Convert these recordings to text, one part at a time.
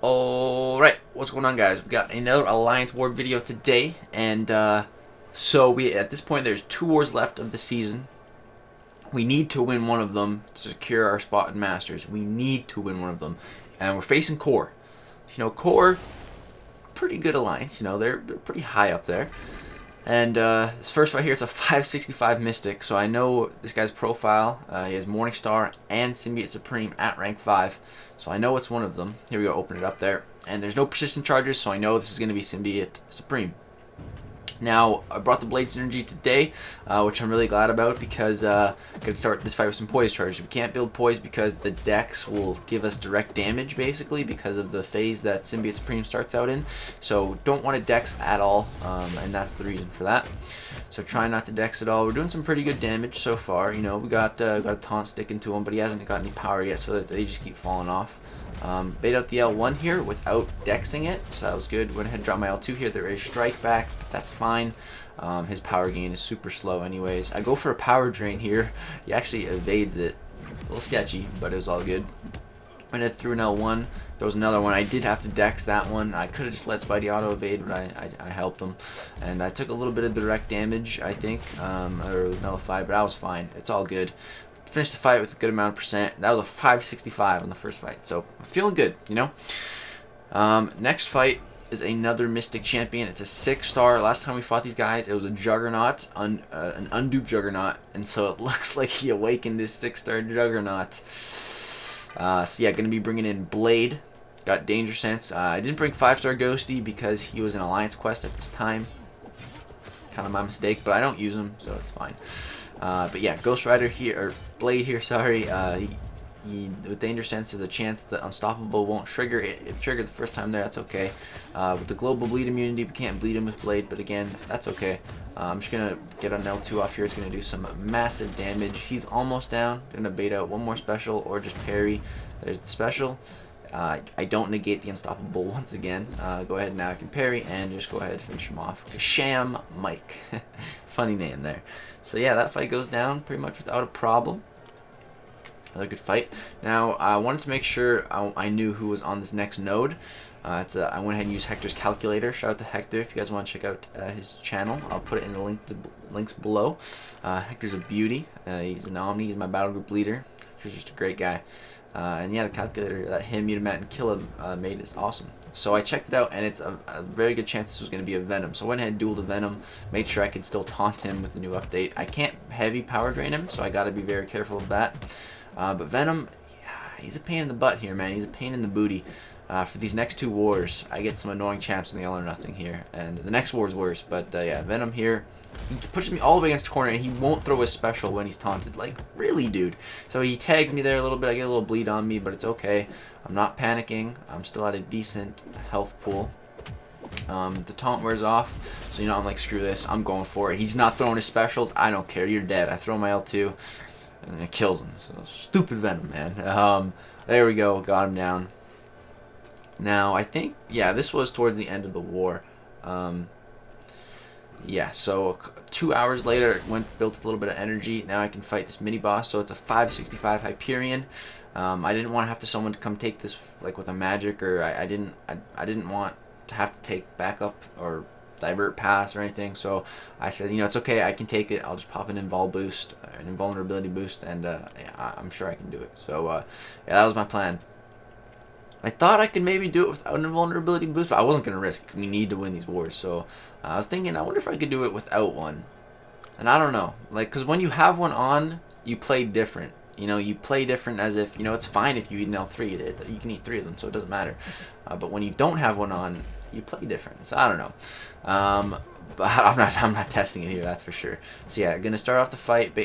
Alright, what's going on, guys? We got another Alliance War video today, and so we at this point there's 2 wars left of the season. We need to win one of them to secure our spot in Masters. We need to win one of them, and we're facing CØRE. You know, CØRE, pretty good alliance. You know, they're pretty high up there. And this first fight here, it's a 565 Mystic, so I know this guy's profile. He has Morningstar and Symbiote Supreme at rank 5, so I know it's one of them. Here we go, open it up there. And there's no persistent charges, so I know this is going to be Symbiote Supreme. Now, I brought the Blade Synergy today, which I'm really glad about because I could start this fight with some Poise charges. We can't build Poise because the Dex will give us direct damage, basically, because of the phase that Symbiote Supreme starts out in. So, don't want to Dex at all, and that's the reason for that. So, try not to Dex at all. We're doing some pretty good damage so far. You know, we got a taunt sticking to him, but he hasn't got any power yet, so that they just keep falling off. Bait out the L1 here without dexing it, so that was good. Went ahead and dropped my L2 here. There is strike back, but that's fine. His power gain is super slow anyways. I go for a power drain here. He actually evades it. A little sketchy, but it was all good. Went ahead through an L1. There was another one. I did have to dex that one. I could have just let Spidey auto evade, but I helped him. And I took a little bit of direct damage, I think. Or it was nullified, but I was fine. It's all good. Finished the fight with a good amount of percent. That was a 565 on the first fight, so I'm feeling good, you know. Next fight is another Mystic champion. It's a 6-star. Last time we fought these guys, it was a Juggernaut, an unduped Juggernaut, and so it looks like he awakened his 6-star Juggernaut. So yeah, gonna be bringing in Blade. Got Danger Sense. I didn't bring 5-star Ghosty because he was an Alliance quest at this time. Kind of my mistake, but I don't use him, so it's fine. But yeah, Ghost Rider here, or Blade here, sorry. With Danger Sense, there's a chance that Unstoppable won't trigger. It triggered the first time there, that's okay. With the Global Bleed immunity, we can't bleed him with Blade, but again, that's okay. I'm just going to get an L2 off here. It's going to do some massive damage. He's almost down. Going to bait out one more special or just parry. There's the special. I don't negate the Unstoppable once again. Go ahead now, I can parry and just go ahead and finish him off. Sham Mike. Funny name there. So yeah, that fight goes down pretty much without a problem. Another good fight. Now, I wanted to make sure I knew who was on this next node. I went ahead and used Hector's calculator. Shout out to Hector if you guys want to check out his channel. I'll put it in the links below. Hector's a beauty. He's an Omni. He's my battle group leader. Hector's just a great guy. And yeah, the calculator that him, Mutamat, and Killa made is awesome. So I checked it out, and it's a very good chance this was going to be a Venom. So I went ahead and dueled the Venom, made sure I could still taunt him with the new update. I can't heavy power drain him, so I got to be very careful of that. But Venom, yeah, he's a pain in the butt here, man. He's a pain in the booty. For these next 2 wars, I get some annoying champs in the all or nothing here. And the next war is worse, but yeah, Venom here. He pushes me all the way against the corner, and he won't throw his special when he's taunted. Like, really, dude? So he tags me there a little bit. I get a little bleed on me, but it's okay. I'm not panicking. I'm still at a decent health pool. The taunt wears off, so you know, I'm like, screw this. I'm going for it. He's not throwing his specials. I don't care. You're dead. I throw my L2, and it kills him. So stupid Venom, man. There we go. Got him down. Now, I think, yeah, this was towards the end of the war. Yeah, so 2 hours later, built a little bit of energy. Now I can fight this mini boss. So it's a 565 Hyperion. I didn't want to have someone to come take this like with a magic, or I didn't want to have to take backup or divert pass or anything. So I said, you know, it's okay. I can take it. I'll just pop an invul boost, an invulnerability boost, and yeah, I'm sure I can do it. So yeah, that was my plan. I thought I could maybe do it without an invulnerability boost, but I wasn't going to risk. We need to win these wars. So I was thinking, I wonder if I could do it without one. And I don't know. Like, because when you have one on, you play different. You know, you play different as if, you know, it's fine if you eat an L3. You can eat 3 of them, so it doesn't matter. But when you don't have one on, you play different. So I don't know. But I'm not testing it here, that's for sure. So yeah, gonna start off the fight,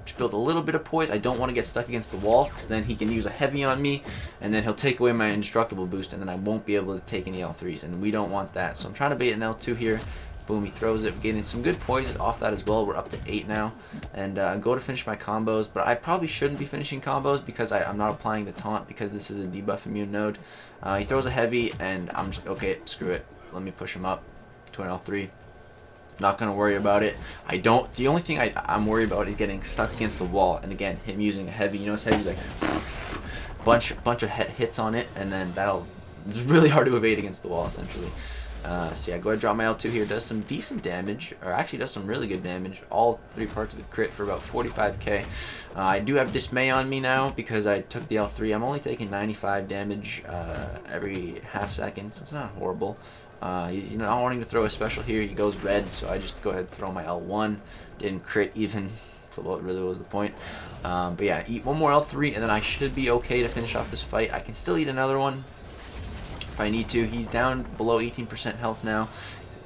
just build a little bit of poise. I don't want to get stuck against the wall, because then he can use a heavy on me, and then he'll take away my indestructible boost, and then I won't be able to take any L3s, and we don't want that. So I'm trying to bait an L2 here. Boom, he throws it. We're getting some good poise off that as well. We're up to 8 now, and go to finish my combos, but I probably shouldn't be finishing combos because I'm not applying the taunt, because this is a debuff immune node. He throws a heavy, and I'm just, okay, screw it. Let me push him up to an L3. Not gonna worry about it. The only thing I'm worried about is getting stuck against the wall, and again, him using a heavy. You know, his heavy's like bunch of hits on it, and then that'll it's really hard to evade against the wall, essentially. So yeah, go ahead, drop my L2 here. Does some decent damage, or actually does some really good damage. All 3 parts of it crit for about 45k. I do have Dismay on me now because I took the L3. I'm only taking 95 damage every half second, so it's not horrible. He's not wanting to throw a special here. He goes red, so I just go ahead and throw my L1. Didn't crit even, so what really was the point. But yeah, eat one more L3, and then I should be okay to finish off this fight. I can still eat another one if I need to. He's down below 18% health now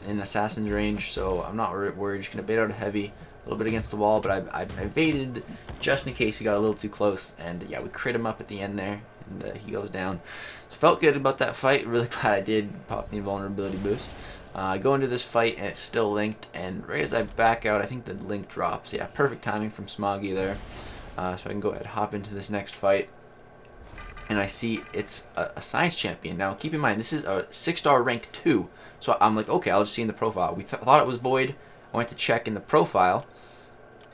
in Assassin's range, so I'm not worried. Just going to bait out a heavy, a little bit against the wall, but I evaded just in case he got a little too close. And yeah, we crit him up at the end there, and he goes down. So felt good about that fight. Really glad I did pop the invulnerability boost. I go into this fight, and it's still linked, and right as I back out, I think the link drops. Yeah, perfect timing from Smoggy there. So I can go ahead and hop into this next fight. And I see it's a science champion. Now, keep in mind, this is a 6-star rank 2. So I'm like, okay, I'll just see in the profile. We thought it was void. I went to check in the profile.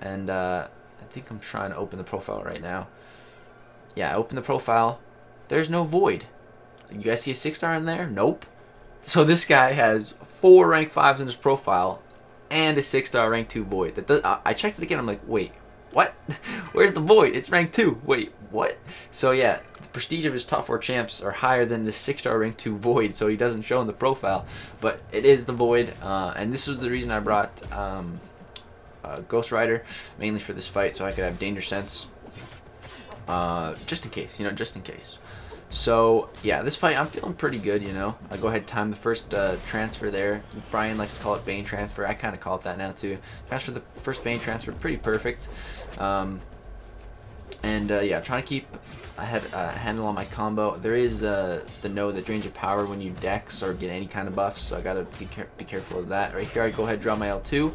And I think I'm trying to open the profile right now. Yeah, I open the profile. There's no void. You guys see a 6-star in there? Nope. So this guy has 4 rank 5s in his profile and a 6-star rank 2 void. I checked it again. I'm like, wait, what? Where's the void? It's rank 2. Wait, what? So yeah, the prestige of his top 4 champs are higher than the 6-star rank 2 void, so he doesn't show in the profile. But it is the void, and this was the reason I brought Ghost Rider, mainly for this fight, so I could have Danger Sense, just in case, just in case. So yeah, this fight I'm feeling pretty good. I go ahead and time the first transfer there. Brian likes to call it Bane transfer. I kind of call it that now too. Transfer the first Bane transfer, pretty perfect. Yeah, trying to keep a handle on my combo. There is the node that drains your power when you dex or get any kind of buffs, so I gotta be careful of that. Right here, I go ahead and draw my L2.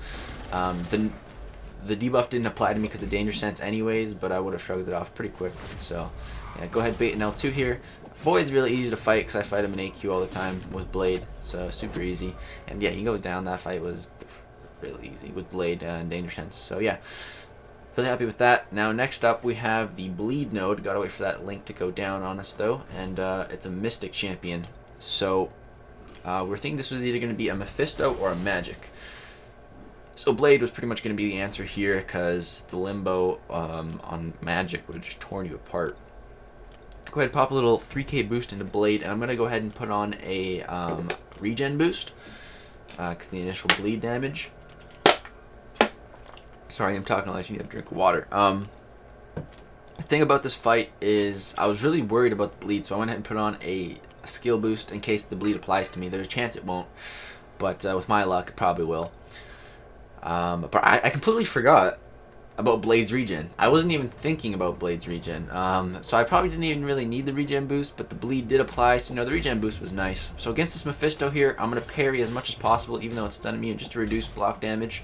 The debuff didn't apply to me because of Danger Sense anyways, but I would have shrugged it off pretty quick. So yeah, go ahead, bait an L2 here. Void's really easy to fight because I fight him in AQ all the time with Blade, so super easy. And yeah, he goes down. That fight was really easy with Blade and Danger Sense. So yeah, really happy with that. Now next up we have the Bleed node. Gotta wait for that link to go down on us though, and it's a Mystic champion. So we're thinking this was either going to be a Mephisto or a Magic. So Blade was pretty much going to be the answer here because the Limbo on Magic would have just torn you apart. Go ahead and pop a little 3k boost into Blade, and I'm going to go ahead and put on a regen boost because the initial bleed damage. Sorry, I'm talking like you need to drink water. The thing about this fight is I was really worried about the bleed, so I went ahead and put on a skill boost in case the bleed applies to me. There's a chance it won't, but with my luck, it probably will. But I completely forgot about Blade's regen. I wasn't even thinking about Blade's regen. So I probably didn't even really need the regen boost, but the bleed did apply, so the regen boost was nice. So against this Mephisto here, I'm going to parry as much as possible, even though it's stun immune, just to reduce block damage.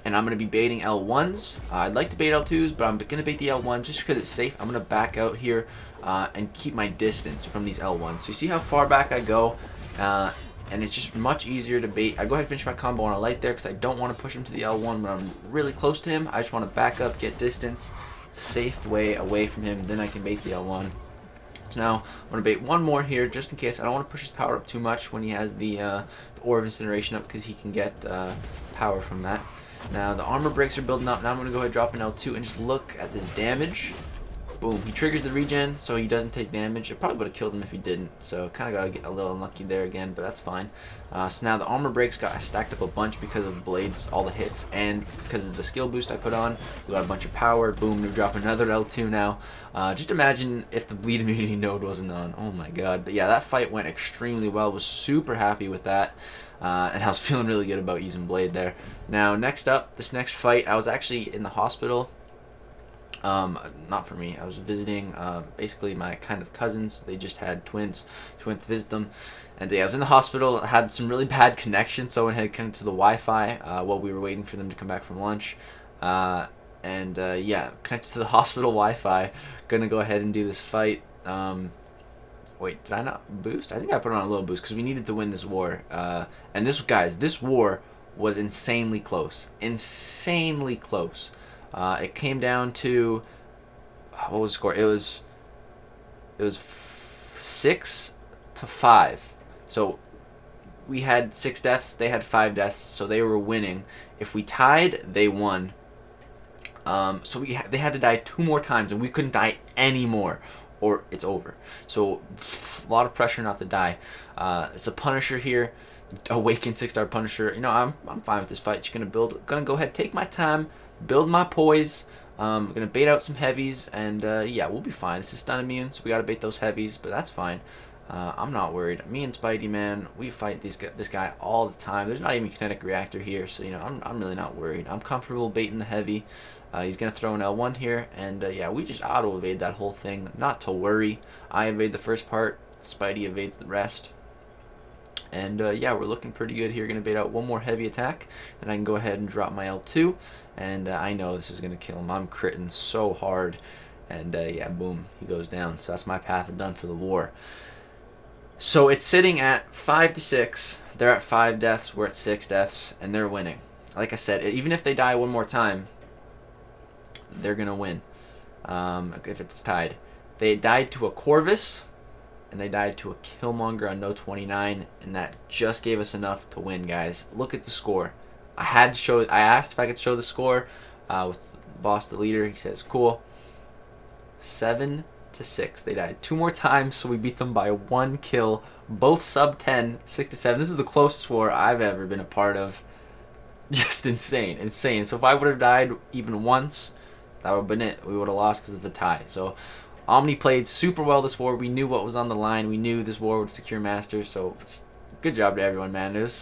And I'm going to be baiting L1s. I'd like to bait L2s, but I'm going to bait the L1 just because it's safe. I'm going to back out here and keep my distance from these L1s. So you see how far back I go? And it's just much easier to bait. I go ahead and finish my combo on a light there because I don't want to push him to the L1 when I'm really close to him. I just want to back up, get distance, safe way away from him, then I can bait the L1. So now I'm going to bait one more here just in case. I don't want to push his power up too much when he has the Ore of Incineration up because he can get power from that. Now the armor breaks are building up. Now I'm going to go ahead and drop an L2 and just look at this damage. Boom, he triggers the regen, so he doesn't take damage. It probably would have killed him if he didn't, so kind of got to get a little unlucky there again, but that's fine. So now the armor breaks got stacked up a bunch because of Blades, all the hits, and because of the skill boost I put on. We got a bunch of power. Boom, we drop another L2 now. Just imagine if the bleed immunity node wasn't on. Oh my god. But yeah, that fight went extremely well. Was super happy with that. And I was feeling really good about using Blade there. Now, next up, this next fight, I was actually in the hospital. Not for me. I was visiting basically my kind of cousins. They just had twins. So I went to visit them. And yeah, I was in the hospital. I had some really bad connection, so I went ahead and connected to the Wi-Fi while we were waiting for them to come back from lunch. Yeah, connected to the hospital Wi-Fi. Gonna go ahead and do this fight. Wait, did I not boost? I think I put on a little boost because we needed to win this war. And this war was insanely close. Insanely close. It came down to, what was the score? It was 6 to 5. So we had 6 deaths, they had 5 deaths, so they were winning. If we tied, they won. So they had to die 2 more times, and we couldn't die anymore, or it's over. So a lot of pressure not to die. It's a Punisher here, Awakened 6-star Punisher. You know, I'm fine with this fight. Just gonna go ahead, take my time, build my poise. Gonna bait out some heavies, and yeah, we'll be fine. This is stun immune, so we gotta bait those heavies, but that's fine. I'm not worried. Me and Spidey, man, we fight this guy all the time. There's not even a kinetic reactor here, so you know, I'm really not worried. I'm comfortable baiting the heavy. He's gonna throw an L1 here, and yeah, we just auto evade that whole thing. Not to worry. I evade the first part, Spidey evades the rest. And yeah, we're looking pretty good here. Gonna bait out 1 more heavy attack, and I can go ahead and drop my L2. And I know this is gonna kill him. I'm critting so hard, and yeah, boom, he goes down. So that's my path done for the war. So it's sitting at 5 to 6. They're at 5 deaths. We're at 6 deaths, and they're winning. Like I said, even if they die 1 more time, they're gonna win. If it's tied, they died to a Corvus, and they died to a Killmonger on No 29, and that just gave us enough to win, guys. Look at the score. I asked if I could show the score with Voss, the leader. He says, cool. 7 to 6. They died 2 more times, so we beat them by 1 kill. Both sub 10, 6 to 7. This is the closest war I've ever been a part of. Just insane, insane. So if I would have died even once, that would have been it. We would have lost because of the tie. So ÖMNÜ played super well this war. We knew what was on the line. We knew this war would secure Masters. So good job to everyone, man. It was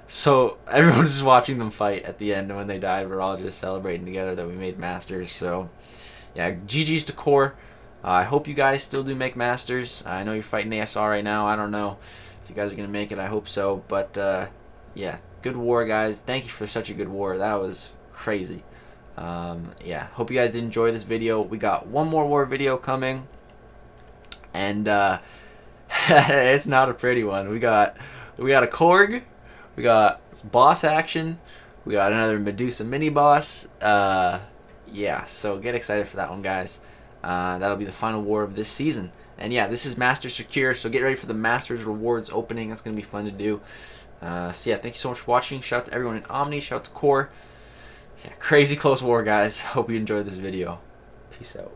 so everyone was just watching them fight at the end, and when they died, we're all just celebrating together that we made Masters. So yeah, GG's to Core. I hope you guys still do make Masters. I know you're fighting ASR right now. I don't know if you guys are gonna make it. I hope so. But yeah, good war, guys. Thank you for such a good war. That was crazy. Yeah, hope you guys did enjoy this video. We got 1 more war video coming, and it's not a pretty one. We got a Korg, we got boss action, we got another Medusa mini boss. Yeah, so get excited for that one, guys. That'll be the final war of this season. And yeah, this is Master Secure, so get ready for the Masters rewards opening. That's gonna be fun to do. So yeah, thank you so much for watching. Shout out to everyone in ÖMNÜ. Shout out to Core. Yeah, crazy close war, guys. Hope you enjoyed this video. Peace out.